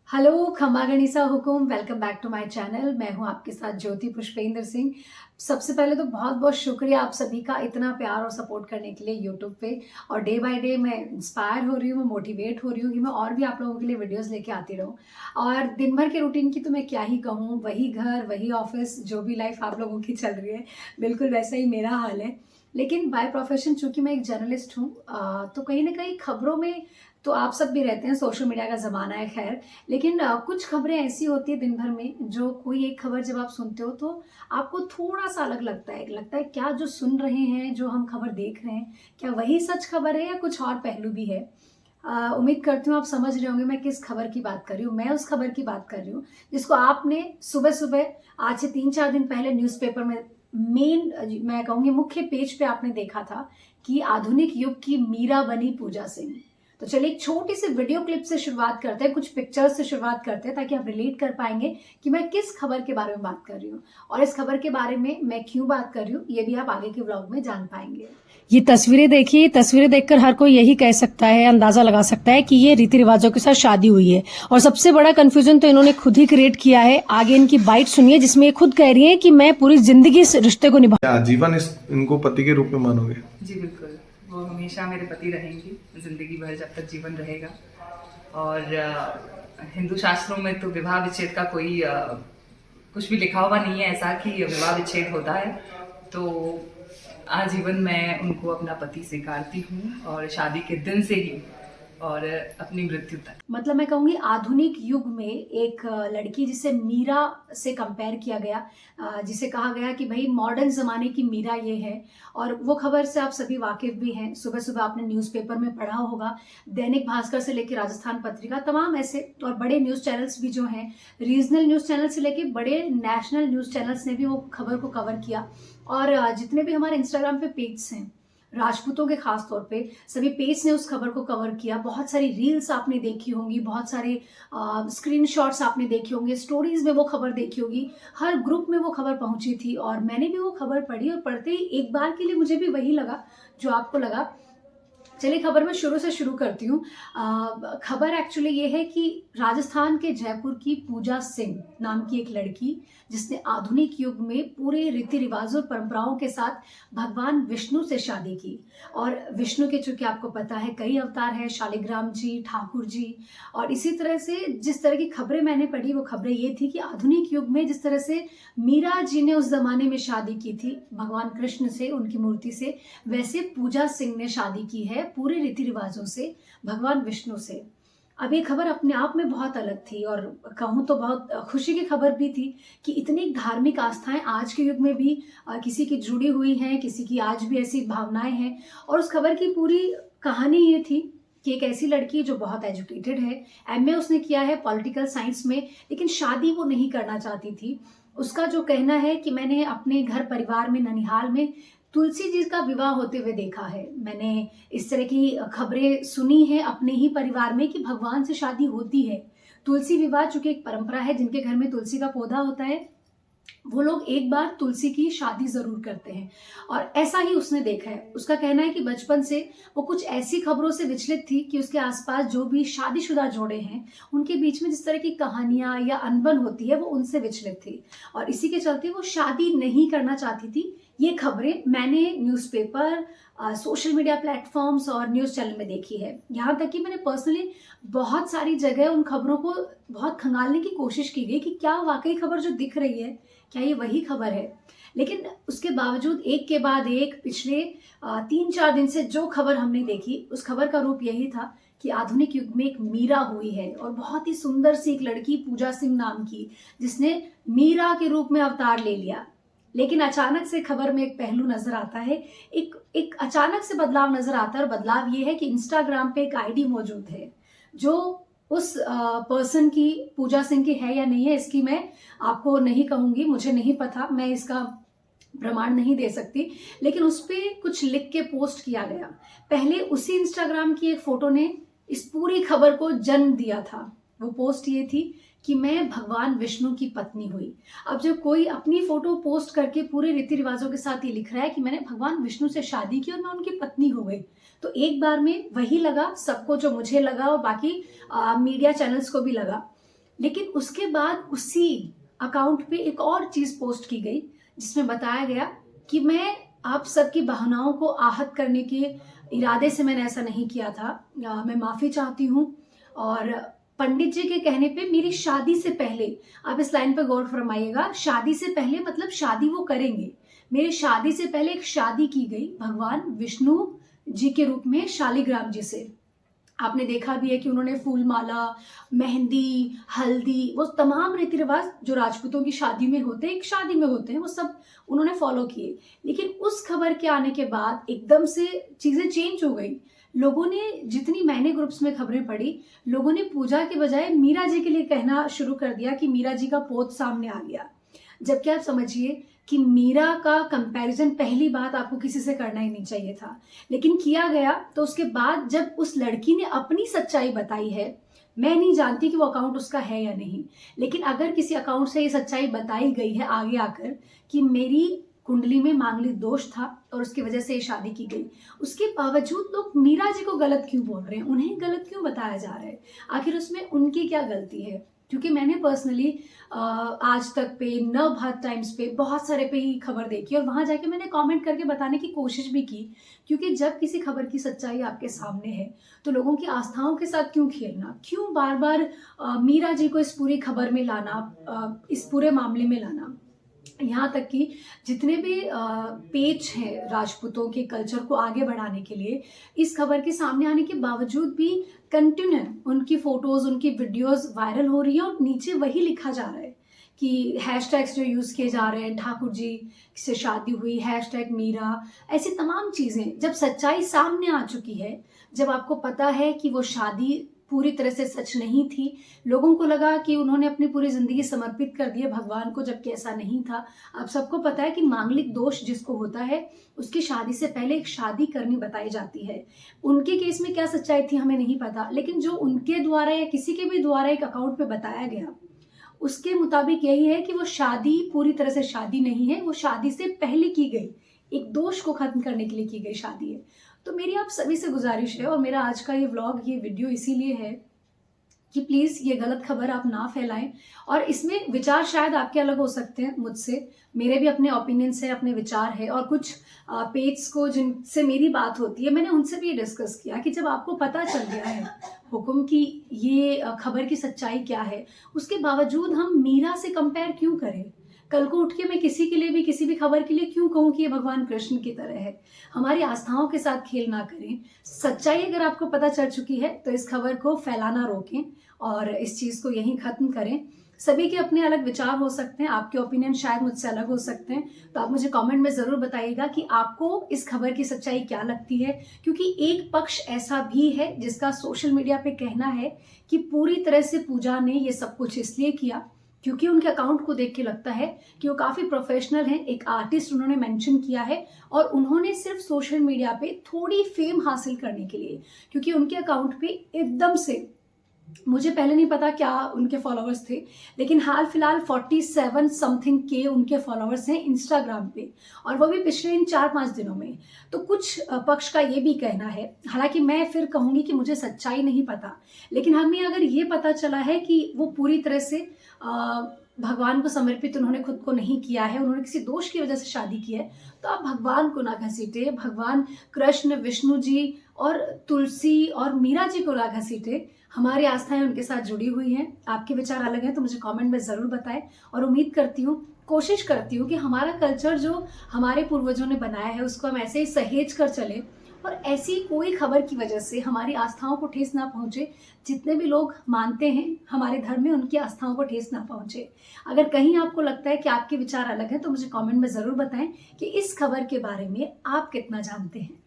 Hello, खमा गणिसा हुकुम। Welcome back to my channel. मैं हूं आपके साथ ज्योति पुष्पेंद्र सिंह। सबसे पहले तो बहुत बहुत शुक्रिया आप सभी का इतना प्यार और सपोर्ट करने के लिए यूट्यूब पे। और डे बाय डे मैं इंस्पायर हो रही हूँ, मैं मोटिवेट हो रही हूँ कि मैं और भी आप लोगों के लिए वीडियोस लेके आती रहूँ। और दिन भर के रूटीन की तो मैं क्या ही कहूँ, वही घर वही ऑफिस, जो भी लाइफ आप लोगों की चल रही है बिल्कुल वैसा ही मेरा हाल है। लेकिन बाय प्रोफेशन चूंकि मैं एक जर्नलिस्ट हूँ, तो कहीं ना कहीं खबरों में तो आप सब भी रहते हैं, सोशल मीडिया का ज़माना है खैर। लेकिन कुछ खबरें ऐसी होती है दिन भर में, जो कोई एक खबर जब आप सुनते हो तो आपको थोड़ा सा अलग लगता है क्या जो सुन रहे हैं, जो हम खबर देख रहे हैं, क्या वही सच खबर है या कुछ और पहलू भी है। उम्मीद करती हूँ आप समझ रहे होंगे मैं किस खबर की बात कर रही हूँ। मैं उस खबर की बात कर रही हूँ जिसको आपने सुबह सुबह आज से 3-4 दिन पहले न्यूज़पेपर में मेन, मैं कहूँगी मुख्य पेज पे आपने देखा था कि आधुनिक युग की मीरा बनी पूजा सिंह। तो चलिए एक छोटी सी वीडियो क्लिप से शुरुआत करते हैं, कुछ पिक्चर्स से शुरुआत करते हैं ताकि आप रिलेट कर पाएंगे कि मैं किस खबर के बारे में बात कर रही हूँ और इस खबर के बारे में मैं क्यों बात कर रही हूँ, ये भी आप आगे के व्लॉग में जान पाएंगे। ये तस्वीरें देखिए, तस्वीरें देखकर हर कोई यही कह सकता है, अंदाजा लगा सकता है कि ये रीति रिवाजों के साथ शादी हुई है। और सबसे बड़ा कंफ्यूजन तो इन्होंने खुद ही क्रिएट किया है। आगे इनकी बाइट सुनिए जिसमें ये खुद कह रही है कि मैं पूरी जिंदगी इस रिश्ते को निभा। क्या आजीवन इनको पति के रूप में मानोगे? जी बिल्कुल, वो हमेशा मेरे पति रहेंगी, ज़िंदगी भर जब तक जीवन रहेगा। और हिंदू शास्त्रों में तो विवाह विच्छेद का कोई कुछ भी लिखा हुआ नहीं है ऐसा कि विवाह विच्छेद होता है। तो आजीवन मैं उनको अपना पति स्वीकारती हूँ, और शादी के दिन से ही और अपनी मृत्यु तक। मतलब मैं कहूंगी आधुनिक युग में एक लड़की जिसे मीरा से कंपेयर किया गया, जिसे कहा गया कि भाई मॉडर्न जमाने की मीरा ये है। और वो खबर से आप सभी वाकिफ भी हैं, सुबह सुबह आपने न्यूज़पेपर में पढ़ा होगा। दैनिक भास्कर से लेकर राजस्थान पत्रिका, तमाम ऐसे और बड़े न्यूज़ चैनल्स भी जो हैं, रीजनल न्यूज़ चैनल से लेकर बड़े नेशनल न्यूज़ चैनल्स ने भी वो खबर को कवर किया। और जितने भी हमारे इंस्टाग्राम पे पेज हैं, राजपूतों के खास तौर पे सभी पेज ने उस खबर को कवर किया। बहुत सारी रील्स आपने देखी होंगी, बहुत सारे स्क्रीनशॉट्स आपने देखे होंगे, स्टोरीज में वो खबर देखी होगी, हर ग्रुप में वो खबर पहुंची थी और मैंने भी वो खबर पढ़ी। और पढ़ते ही एक बार के लिए मुझे भी वही लगा जो आपको लगा। चलिए खबर मैं शुरू से शुरू करती हूँ। खबर एक्चुअली ये है कि राजस्थान के जयपुर की पूजा सिंह नाम की एक लड़की, जिसने आधुनिक युग में पूरे रीति रिवाजों और परंपराओं के साथ भगवान विष्णु से शादी की। और विष्णु के चूंकि आपको पता है कई अवतार है, शालिग्राम जी, ठाकुर जी। और इसी तरह से जिस तरह की खबरें मैंने पढ़ी वो खबरें ये थी कि आधुनिक युग में जिस तरह से मीरा जी ने उस जमाने में शादी की थी भगवान कृष्ण से, उनकी मूर्ति से, वैसे पूजा सिंह ने शादी की है पूरे रीति रिवाजों से भगवान विष्णु से। अब ये खबर अपने आप में बहुत अलग थी और कहूँ तो बहुत खुशी की खबर भी थी कि इतनी धार्मिक आस्थाएं आज के युग में भी किसी की जुड़ी हुई हैं, किसी की आज भी ऐसी भावनाएं हैं। और उस खबर की पूरी कहानी ये थी कि एक ऐसी लड़की जो बहुत एजुकेटेड है, एमए उसने किया है पॉलिटिकल साइंस में, लेकिन शादी वो नहीं करना चाहती थी। उसका जो कहना है कि मैंने अपने घर परिवार में ननिहाल में तुलसी जी का विवाह होते हुए देखा है। मैंने इस तरह की खबरें सुनी हैं अपने ही परिवार में कि भगवान से शादी होती है। तुलसी विवाह चूंकि एक परंपरा है, जिनके घर में तुलसी का पौधा होता है वो लोग एक बार तुलसी की शादी जरूर करते हैं। और ऐसा ही उसने देखा है। उसका कहना है कि बचपन से वो कुछ ऐसी खबरों से विचलित थी कि उसके आसपास जो भी शादीशुदा जोड़े हैं उनके बीच में जिस तरह की कहानियां या अनबन होती है वो उनसे विचलित थी और इसी के चलते वो शादी नहीं करना चाहती थी। ये खबरें मैंने न्यूज़पेपर, सोशल मीडिया प्लेटफॉर्म्स और न्यूज़ चैनल में देखी है। यहाँ तक कि मैंने पर्सनली बहुत सारी जगह उन खबरों को बहुत खंगालने की कोशिश की गई कि क्या वाकई खबर जो दिख रही है क्या ये वही खबर है। लेकिन उसके बावजूद एक के बाद एक पिछले 3-4 दिन से जो खबर हमने देखी उस खबर का रूप यही था कि आधुनिक युग में एक मीरा हुई है और बहुत ही सुंदर सी एक लड़की पूजा सिंह नाम की, जिसने मीरा के रूप में अवतार ले लिया। लेकिन अचानक से खबर में एक पहलू नजर आता है, एक एक अचानक से बदलाव नजर आता है और बदलाव ये है कि इंस्टाग्राम पे एक आईडी मौजूद है जो उस पर्सन की, पूजा सिंह की है या नहीं है इसकी मैं आपको नहीं कहूंगी, मुझे नहीं पता, मैं इसका प्रमाण नहीं दे सकती। लेकिन उस पे कुछ लिख के पोस्ट किया गया। पहले उसी इंस्टाग्राम की एक फोटो ने इस पूरी खबर को जन्म दिया था। वो पोस्ट ये थी कि मैं भगवान विष्णु की पत्नी हुई। अब जब कोई अपनी फोटो पोस्ट करके पूरे रीति रिवाजों के साथ ये लिख रहा है कि मैंने भगवान विष्णु से शादी की और मैं उनकी पत्नी हो गई, तो एक बार में वही लगा सबको जो मुझे लगा और बाकी मीडिया चैनल्स को भी लगा। लेकिन उसके बाद उसी अकाउंट पे एक और चीज पोस्ट की गई जिसमें बताया गया कि मैं आप सबकी भावनाओं को आहत करने के इरादे से मैंने ऐसा नहीं किया था, मैं माफी चाहती हूँ। और पंडित जी के कहने पे मेरी शादी से पहले, आप इस लाइन पर गौर फरमाइएगा, शादी से पहले मतलब शादी वो करेंगे, मेरी शादी से पहले एक शादी की गई भगवान विष्णु जी के रूप में शालिग्राम जी से। आपने देखा भी है कि उन्होंने फूल माला, मेहंदी, हल्दी, वो तमाम रीति रिवाज जो राजपूतों की शादी में होते हैं, एक शादी में होते हैं, वो सब उन्होंने फॉलो किए। लेकिन उस खबर के आने के बाद एकदम से चीजें चेंज हो गई। लोगों ने, जितनी मैंने ग्रुप्स में खबरें पढ़ी, लोगों ने पूजा के बजाय मीरा जी के लिए कहना शुरू कर दिया कि मीरा जी का पोत सामने आ गया। जबकि आप समझिए कि मीरा का कंपैरिजन पहली बात आपको किसी से करना ही नहीं चाहिए था, लेकिन किया गया। तो उसके बाद जब उस लड़की ने अपनी सच्चाई बताई है, मैं नहीं जानती कि वो अकाउंट उसका है या नहीं, लेकिन अगर किसी अकाउंट से ये सच्चाई बताई गई है आगे आकर कि मेरी कुंडली में मांगलिक दोष था और उसकी वजह से ये शादी की गई, उसके बावजूद लोग मीरा जी को गलत क्यों बोल रहे हैं, उन्हें गलत क्यों बताया जा रहा है? आखिर उसमें उनकी क्या गलती है? क्योंकि मैंने पर्सनली आज तक पे, नव भारत टाइम्स पे, बहुत सारे पे ही खबर देखी और वहां जाके मैंने कमेंट करके बताने की कोशिश भी की। क्योंकि जब किसी खबर की सच्चाई आपके सामने है तो लोगों की आस्थाओं के साथ क्यों खेलना, क्यों बार बार मीरा जी को इस पूरी खबर में लाना, इस पूरे मामले में लाना। यहाँ तक कि जितने भी पेज हैं राजपूतों के कल्चर को आगे बढ़ाने के लिए, इस खबर के सामने आने के बावजूद भी कंटिन्यू उनकी फोटोज, उनकी वीडियोस वायरल हो रही है और नीचे वही लिखा जा रहा है कि हैशटैग्स जो यूज किए जा रहे हैं, ठाकुर जी से शादी हुई, हैशटैग मीरा, ऐसी तमाम चीजें। जब सच्चाई सामने आ चुकी है, जब आपको पता है कि वो शादी पूरी तरह से सच नहीं थी, लोगों को लगा कि उन्होंने अपनी पूरी जिंदगी समर्पित कर दी है भगवान को, जबकि ऐसा नहीं था। अब सबको पता है कि मांगलिक दोष जिसको होता है उसकी शादी से पहले एक शादी करनी बताई जाती है। उनके केस में क्या सच्चाई थी हमें नहीं पता, लेकिन जो उनके द्वारा या किसी के भी द्वारा एक अकाउंट पे बताया गया, उसके मुताबिक यही है कि वो शादी पूरी तरह से शादी नहीं है, वो शादी से पहले की गई, एक दोष को खत्म करने के लिए की गई शादी है। तो मेरी आप सभी से गुजारिश है, और मेरा आज का ये व्लॉग, ये वीडियो इसीलिए है कि प्लीज ये गलत खबर आप ना फैलाएं। और इसमें विचार शायद आपके अलग हो सकते हैं मुझसे, मेरे भी अपने ओपिनियंस है, अपने विचार है, और कुछ पेज को जिनसे मेरी बात होती है, मैंने उनसे भी ये डिस्कस किया कि जब आपको पता चल गया है हुक्म की ये खबर की सच्चाई क्या है, उसके बावजूद हम मीरा से कंपेयर क्यों करें? कल को उठ के मैं किसी के लिए भी, किसी भी खबर के लिए क्यों कहूं कि ये भगवान कृष्ण की तरह है? हमारी आस्थाओं के साथ खेल ना करें। सच्चाई अगर आपको पता चल चुकी है तो इस खबर को फैलाना रोकें और इस चीज को यहीं खत्म करें। सभी के अपने अलग विचार हो सकते हैं, आपके ओपिनियन शायद मुझसे अलग हो सकते हैं, तो आप मुझे कमेंट में जरूर बताइएगा कि आपको इस खबर की सच्चाई क्या लगती है। क्योंकि एक पक्ष ऐसा भी है जिसका सोशल मीडिया पे कहना है कि पूरी तरह से पूजा ने ये सब कुछ इसलिए किया क्योंकि उनके अकाउंट को देख के लगता है कि वो काफी प्रोफेशनल हैं, एक आर्टिस्ट उन्होंने मेंशन किया है, और उन्होंने सिर्फ सोशल मीडिया पे थोड़ी फेम हासिल करने के लिए, क्योंकि उनके अकाउंट पे एकदम से, मुझे पहले नहीं पता क्या उनके फॉलोअर्स थे, लेकिन हाल फिलहाल 47 समथिंग के उनके फॉलोअर्स हैं इंस्टाग्राम पे, और वो भी पिछले इन 4-5 दिनों में। तो कुछ पक्ष का ये भी कहना है, हालांकि मैं फिर कहूंगी कि मुझे सच्चाई नहीं पता, लेकिन हमें अगर ये पता चला है कि वो पूरी तरह से भगवान को समर्पित उन्होंने खुद को नहीं किया है, उन्होंने किसी दोष की वजह से शादी की है, तो आप भगवान को ना घसीटे, भगवान कृष्ण, विष्णु जी और तुलसी और मीरा जी को ना घसीटे। हमारी आस्थाएं उनके साथ जुड़ी हुई हैं। आपके विचार अलग हैं तो मुझे कमेंट में जरूर बताएं, और उम्मीद करती हूँ, कोशिश करती हूँ कि हमारा कल्चर जो हमारे पूर्वजों ने बनाया है उसको हम ऐसे ही सहेज कर चलें, और ऐसी कोई खबर की वजह से हमारी आस्थाओं को ठेस ना पहुंचे। जितने भी लोग मानते हैं हमारे धर्म में, उनकी आस्थाओं को ठेस ना पहुंचे। अगर कहीं आपको लगता है कि आपके विचार अलग हैं तो मुझे कमेंट में जरूर बताएं कि इस खबर के बारे में आप कितना जानते हैं।